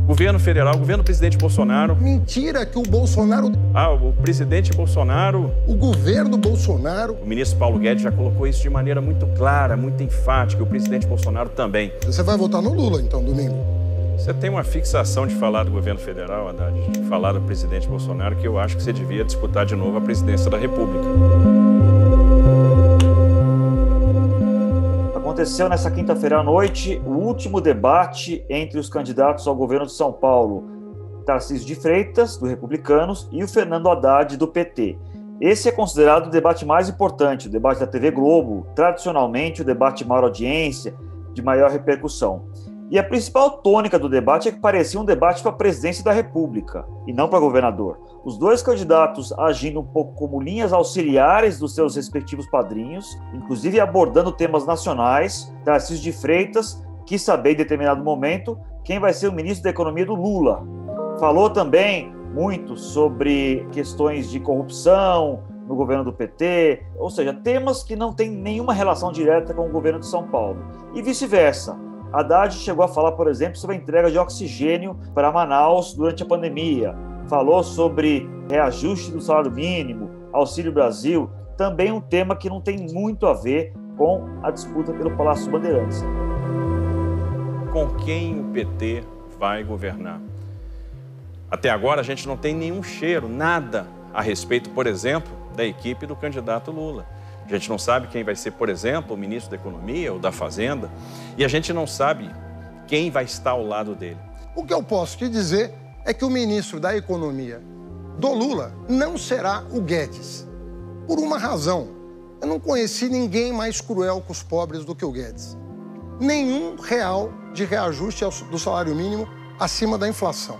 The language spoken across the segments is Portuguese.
Governo federal, governo do presidente Bolsonaro. Mentira que o Bolsonaro... O presidente Bolsonaro... O governo Bolsonaro... O ministro Paulo Guedes já colocou isso de maneira muito clara, muito enfática, o presidente Bolsonaro também. Você vai votar no Lula, então, domingo? Você tem uma fixação de falar do governo federal, Haddad, de falar do presidente Bolsonaro, que eu acho que você devia disputar de novo a presidência da República. Aconteceu nessa quinta-feira à noite o último debate entre os candidatos ao governo de São Paulo, Tarcísio de Freitas, do Republicanos, e o Fernando Haddad, do PT. Esse é considerado o debate mais importante, o debate da TV Globo, tradicionalmente o debate de maior audiência, de maior repercussão. E a principal tônica do debate é que parecia um debate para a presidência da República, e não para governador. Os dois candidatos agindo um pouco como linhas auxiliares dos seus respectivos padrinhos, inclusive abordando temas nacionais. Tarcísio de Freitas quis saber em determinado momento quem vai ser o ministro da Economia do Lula. Falou também muito sobre questões de corrupção no governo do PT, ou seja, temas que não têm nenhuma relação direta com o governo de São Paulo. E vice-versa. Haddad chegou a falar, por exemplo, sobre a entrega de oxigênio para Manaus durante a pandemia. Falou sobre reajuste do salário mínimo, Auxílio Brasil, também um tema que não tem muito a ver com a disputa pelo Palácio Bandeirantes. Com quem o PT vai governar? Até agora a gente não tem nenhum cheiro, nada a respeito, por exemplo, da equipe do candidato Lula. A gente não sabe quem vai ser, por exemplo, o ministro da Economia ou da Fazenda, e a gente não sabe quem vai estar ao lado dele. O que eu posso te dizer é que o ministro da Economia do Lula não será o Guedes. Por uma razão. Eu não conheci ninguém mais cruel com os pobres do que o Guedes. Nenhum real de reajuste do salário mínimo acima da inflação.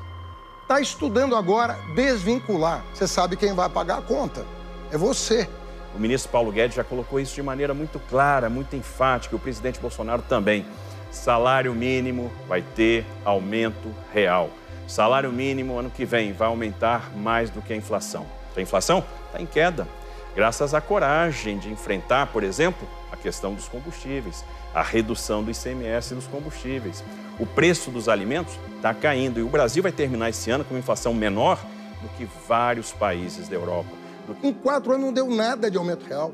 Está estudando agora desvincular. Você sabe quem vai pagar a conta. É você. O ministro Paulo Guedes já colocou isso de maneira muito clara, muito enfática, e o presidente Bolsonaro também. Salário mínimo vai ter aumento real. Salário mínimo ano que vem vai aumentar mais do que a inflação. A inflação está em queda, graças à coragem de enfrentar, por exemplo, a questão dos combustíveis, a redução do ICMS dos combustíveis. O preço dos alimentos está caindo e o Brasil vai terminar esse ano com uma inflação menor do que vários países da Europa. Em 4 anos não deu nada de aumento real.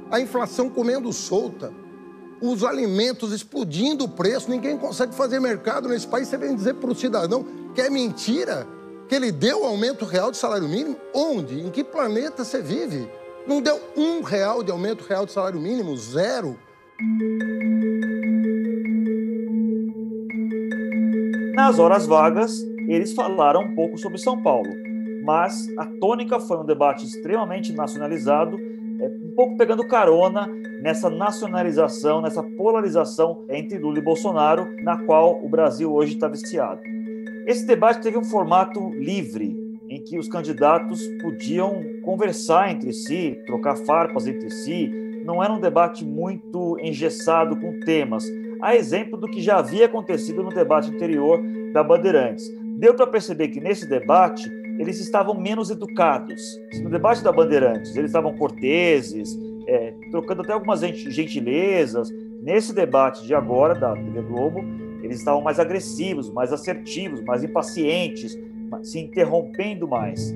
A inflação comendo solta, os alimentos explodindo o preço, ninguém consegue fazer mercado nesse país. Você vem dizer para o cidadão que é mentira, que ele deu aumento real de salário mínimo? Onde? Em que planeta você vive? Não deu R$1 de aumento real de salário mínimo, 0. Nas horas vagas, eles falaram um pouco sobre São Paulo. Mas a tônica foi um debate extremamente nacionalizado, um pouco pegando carona nessa nacionalização, nessa polarização entre Lula e Bolsonaro, na qual o Brasil hoje está viciado. Esse debate teve um formato livre, em que os candidatos podiam conversar entre si, trocar farpas entre si. Não era um debate muito engessado com temas, a exemplo do que já havia acontecido no debate anterior da Bandeirantes. Deu para perceber que nesse debate eles estavam menos educados. No debate da Bandeirantes, eles estavam corteses, trocando até algumas gentilezas. Nesse debate de agora, da TV Globo, eles estavam mais agressivos, mais assertivos, mais impacientes, se interrompendo mais.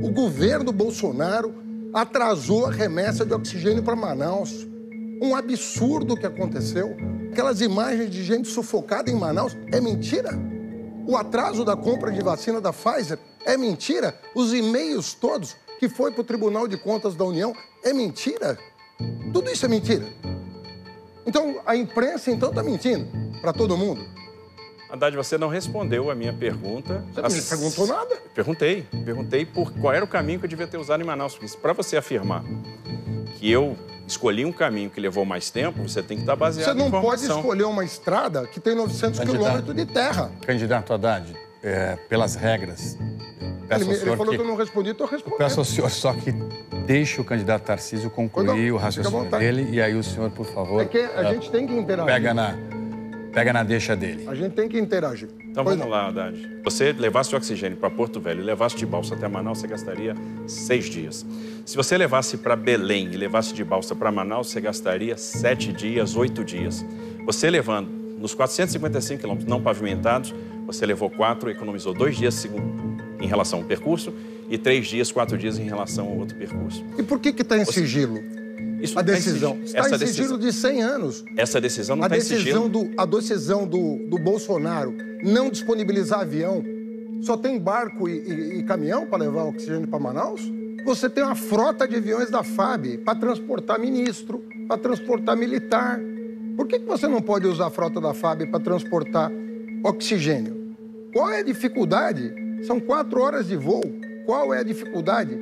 O governo Bolsonaro atrasou a remessa de oxigênio para Manaus. Um absurdo que aconteceu. Aquelas imagens de gente sufocada em Manaus, é mentira? O atraso da compra de vacina da Pfizer é mentira? Os e-mails todos que foi para o Tribunal de Contas da União é mentira? Tudo isso é mentira. Então, a imprensa, então, está mentindo para todo mundo. Haddad, você não respondeu a minha pergunta. Você não me perguntou nada? Perguntei por qual era o caminho que eu devia ter usado em Manaus. Para você afirmar que eu escolhi um caminho que levou mais tempo, você tem que estar baseado em informação. Você não pode escolher uma estrada que tem 900 quilômetros de terra. Candidato Haddad, pelas regras... Ele falou que eu não respondi, estou respondendo. Peço ao senhor só que deixe o candidato Tarcísio concluir o raciocínio dele e aí o senhor, por favor... É que a gente tem que interagir. Pega na deixa dele. A gente tem que interagir. Então vamos lá, Haddad. Você levasse o oxigênio para Porto Velho e levasse de balsa até Manaus, você gastaria 6 dias. Se você levasse para Belém e levasse de balsa para Manaus, você gastaria 7 dias, 8 dias. Você levando nos 455 quilômetros não pavimentados, você levou 4, economizou 2 dias em relação ao percurso e 3 dias, 4 dias em relação ao outro percurso. E por que está em sigilo? Isso a decisão está em sigilo de 100 anos. Essa decisão não está em sigilo. A decisão do Bolsonaro não disponibilizar avião, só tem barco e caminhão para levar oxigênio para Manaus? Você tem uma frota de aviões da FAB para transportar ministro, para transportar militar. Por que você não pode usar a frota da FAB para transportar oxigênio? Qual é a dificuldade? São 4 horas de voo. Qual é a dificuldade?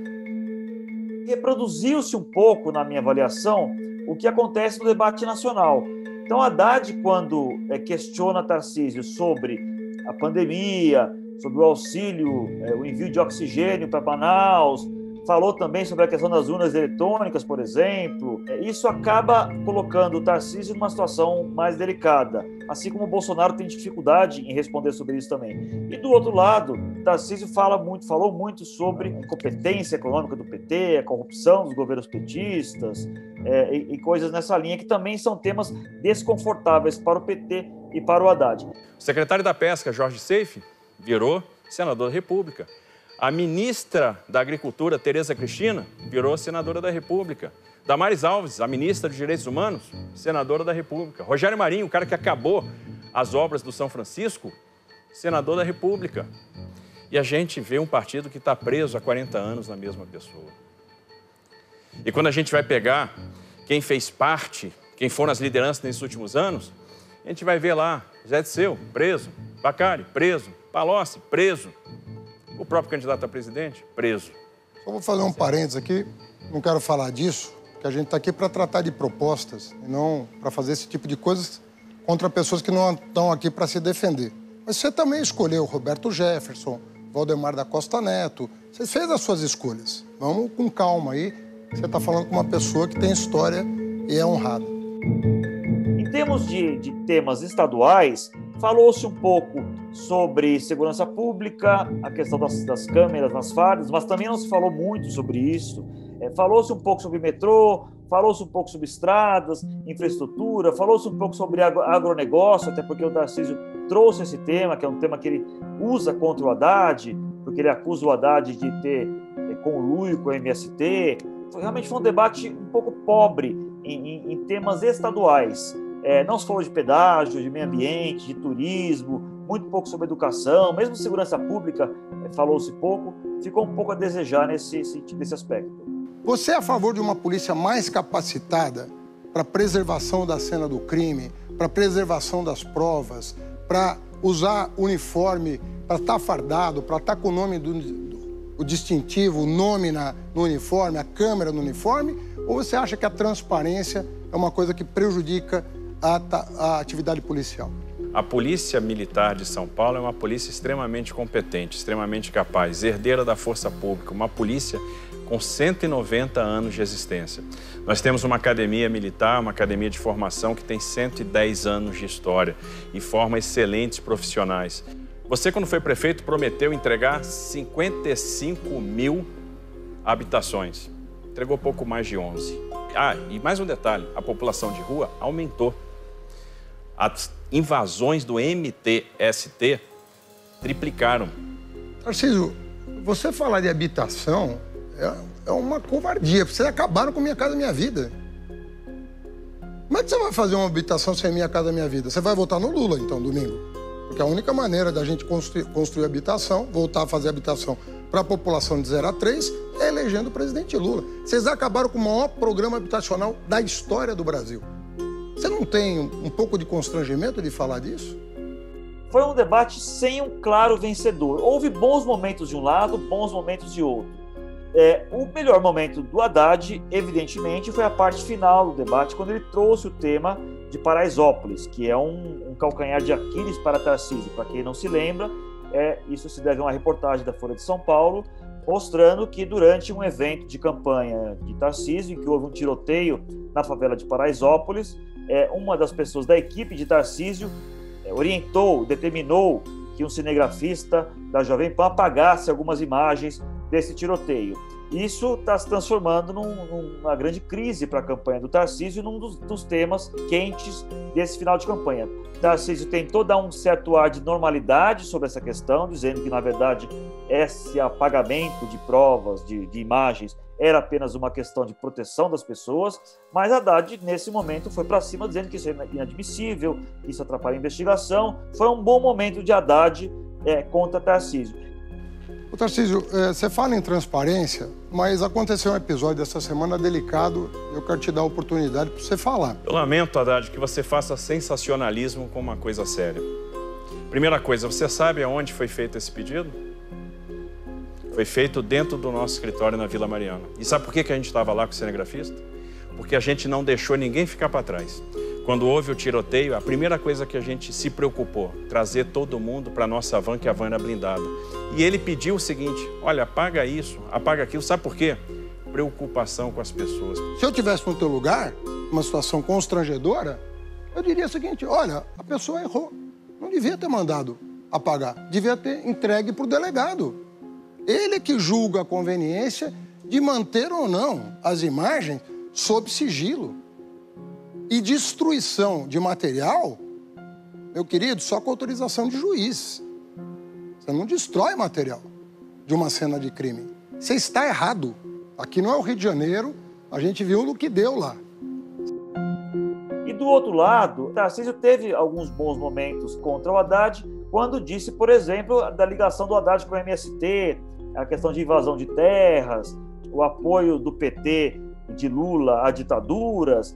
Reproduziu-se um pouco, na minha avaliação, o que acontece no debate nacional. Então, Haddad, quando questiona Tarcísio sobre a pandemia, sobre o auxílio, o envio de oxigênio para Manaus, falou também sobre a questão das urnas eletrônicas, por exemplo. Isso acaba colocando o Tarcísio numa situação mais delicada, assim como o Bolsonaro tem dificuldade em responder sobre isso também. E do outro lado, Tarcísio falou muito sobre a incompetência econômica do PT, a corrupção dos governos petistas e coisas nessa linha, que também são temas desconfortáveis para o PT e para o Haddad. O secretário da Pesca, Jorge Seife, virou senador da República. A ministra da Agricultura, Tereza Cristina, virou senadora da República. Damares Alves, a ministra dos Direitos Humanos, senadora da República. Rogério Marinho, o cara que acabou as obras do São Francisco, senador da República. E a gente vê um partido que está preso há 40 anos na mesma pessoa. E quando a gente vai pegar quem fez parte, quem foram as lideranças nesses últimos anos, a gente vai ver lá Zé Disseu, preso, Bacari, preso, Palocci, preso. O próprio candidato a presidente, preso. Só vou fazer um parênteses aqui, não quero falar disso, porque a gente está aqui para tratar de propostas e não para fazer esse tipo de coisas contra pessoas que não estão aqui para se defender. Mas você também escolheu Roberto Jefferson, Valdemar da Costa Neto, você fez as suas escolhas. Vamos com calma aí, você está falando com uma pessoa que tem história e é honrada. Em termos de temas estaduais, falou-se um pouco sobre segurança pública, a questão das câmeras nas fardas, mas também não se falou muito sobre isso. Falou-se um pouco sobre metrô, falou-se um pouco sobre estradas, infraestrutura, falou-se um pouco sobre agronegócio, até porque o Tarcísio trouxe esse tema, que é um tema que ele usa contra o Haddad, porque ele acusa o Haddad de ter conluio com o MST. Realmente foi um debate um pouco pobre em temas estaduais. Não se falou de pedágio, de meio ambiente, de turismo, muito pouco sobre educação, mesmo segurança pública falou-se pouco, ficou um pouco a desejar nesse aspecto. Você é a favor de uma polícia mais capacitada para preservação da cena do crime, para preservação das provas, para usar uniforme, para estar fardado, para estar com o nome o distintivo, o nome no uniforme, a câmera no uniforme? Ou você acha que a transparência é uma coisa que prejudica a atividade policial? A Polícia Militar de São Paulo é uma polícia extremamente competente, extremamente capaz, herdeira da força pública, uma polícia com 190 anos de existência. Nós temos uma academia militar, uma academia de formação que tem 110 anos de história e forma excelentes profissionais. Você, quando foi prefeito, prometeu entregar 55 mil habitações. Entregou pouco mais de 11. E mais um detalhe, a população de rua aumentou. As invasões do MTST triplicaram. Tarcísio, você falar de habitação é uma covardia. Vocês acabaram com Minha Casa Minha Vida. Como é que você vai fazer uma habitação sem Minha Casa Minha Vida? Você vai votar no Lula, então, domingo? Porque a única maneira da gente construir habitação, voltar a fazer habitação para a população de 0 a 3, é elegendo o presidente Lula. Vocês acabaram com o maior programa habitacional da história do Brasil. Você não tem um pouco de constrangimento de falar disso? Foi um debate sem um claro vencedor. Houve bons momentos de um lado, bons momentos de outro. O melhor momento do Haddad, evidentemente, foi a parte final do debate, quando ele trouxe o tema de Paraisópolis, que é um calcanhar de Aquiles para Tarcísio. Para quem não se lembra, isso se deve a uma reportagem da Folha de São Paulo, mostrando que durante um evento de campanha de Tarcísio, em que houve um tiroteio na favela de Paraisópolis, uma das pessoas da equipe de Tarcísio determinou que um cinegrafista da Jovem Pan apagasse algumas imagens desse tiroteio. Isso está se transformando numa grande crise para a campanha do Tarcísio, num dos temas quentes desse final de campanha. Tarcísio tentou dar um certo ar de normalidade sobre essa questão, dizendo que, na verdade, esse apagamento de provas, de imagens, era apenas uma questão de proteção das pessoas, mas Haddad, nesse momento, foi para cima, dizendo que isso é inadmissível, que isso atrapalha a investigação. Foi um bom momento de Haddad contra Tarcísio. O Tarcísio, você fala em transparência, mas aconteceu um episódio essa semana delicado, eu quero te dar a oportunidade para você falar. Eu lamento, Haddad, que você faça sensacionalismo com uma coisa séria. Primeira coisa, você sabe aonde foi feito esse pedido? Foi feito dentro do nosso escritório na Vila Mariana. E sabe por que a gente estava lá com o cinegrafista? Porque a gente não deixou ninguém ficar para trás. Quando houve o tiroteio, a primeira coisa que a gente se preocupou, trazer todo mundo para a nossa van, que a van era blindada. E ele pediu o seguinte, olha, apaga isso, apaga aquilo. Sabe por quê? Preocupação com as pessoas. Se eu tivesse no teu lugar, uma situação constrangedora, eu diria o seguinte, olha, a pessoa errou. Não devia ter mandado apagar, devia ter entregue para o delegado. Ele é que julga a conveniência de manter ou não as imagens sob sigilo. E destruição de material, meu querido, só com autorização de juiz. Você não destrói material de uma cena de crime. Você está errado. Aqui não é o Rio de Janeiro, a gente viu no que deu lá. E do outro lado, Tarcísio teve alguns bons momentos contra o Haddad, quando disse, por exemplo, da ligação do Haddad com o MST, a questão de invasão de terras, o apoio do PT e de Lula a ditaduras.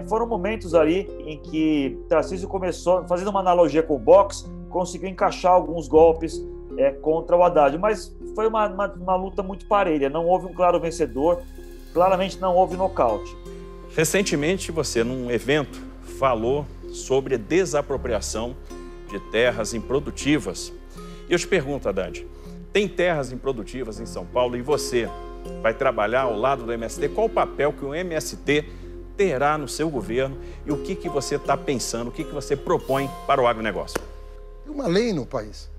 Foram momentos ali em que Tarcísio começou, fazendo uma analogia com o boxe, conseguiu encaixar alguns golpes contra o Haddad, mas foi uma luta muito parelha, não houve um claro vencedor, claramente não houve nocaute. Recentemente você, num evento, falou sobre a desapropriação de terras improdutivas. E eu te pergunto, Haddad, tem terras improdutivas em São Paulo e você vai trabalhar ao lado do MST? Qual o papel que o MST terá no seu governo e o que você está pensando, o que você propõe para o agronegócio? Tem uma lei no país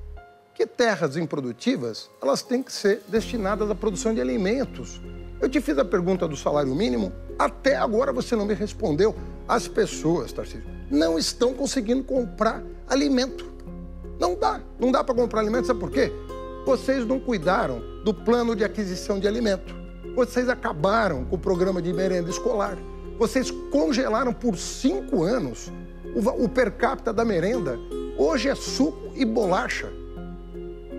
que terras improdutivas, elas têm que ser destinadas à produção de alimentos. Eu te fiz a pergunta do salário mínimo, até agora você não me respondeu. As pessoas, Tarcísio, não estão conseguindo comprar alimento. Não dá para comprar alimento, sabe por quê? Vocês não cuidaram do plano de aquisição de alimento. Vocês acabaram com o programa de merenda escolar. Vocês congelaram por 5 anos o per capita da merenda. Hoje é suco e bolacha.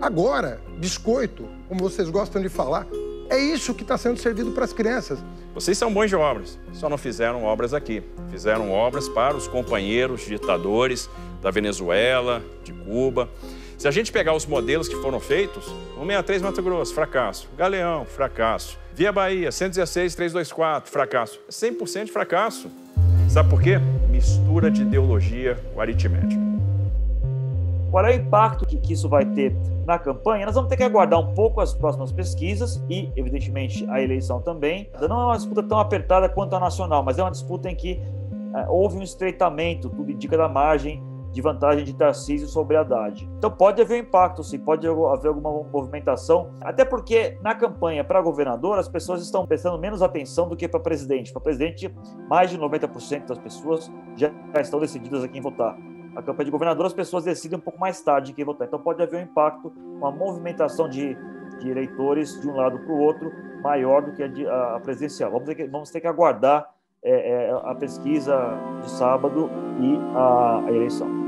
Agora, biscoito, como vocês gostam de falar, é isso que está sendo servido para as crianças. Vocês são bons de obras, só não fizeram obras aqui. Fizeram obras para os companheiros ditadores da Venezuela, de Cuba. Se a gente pegar os modelos que foram feitos, 163 Mato Grosso, fracasso. Galeão, fracasso. Via Bahia, 116, 324, fracasso. 100% de fracasso. Sabe por quê? Mistura de ideologia com aritmética. Qual é o impacto que isso vai ter na campanha? Nós vamos ter que aguardar um pouco as próximas pesquisas e, evidentemente, a eleição também. Não é uma disputa tão apertada quanto a nacional, mas é uma disputa em que houve um estreitamento, tudo indica, da margem de vantagem de Tarcísio sobre Haddad. Então pode haver impacto, sim, pode haver alguma movimentação, até porque na campanha para governador as pessoas estão prestando menos atenção do que para presidente. Para presidente, mais de 90% das pessoas já estão decididas a quem votar. A campanha de governador, as pessoas decidem um pouco mais tarde em quem votar. Então pode haver um impacto, uma movimentação de eleitores de um lado para o outro maior do que a presidencial. Vamos ter que aguardar a pesquisa de sábado e a eleição.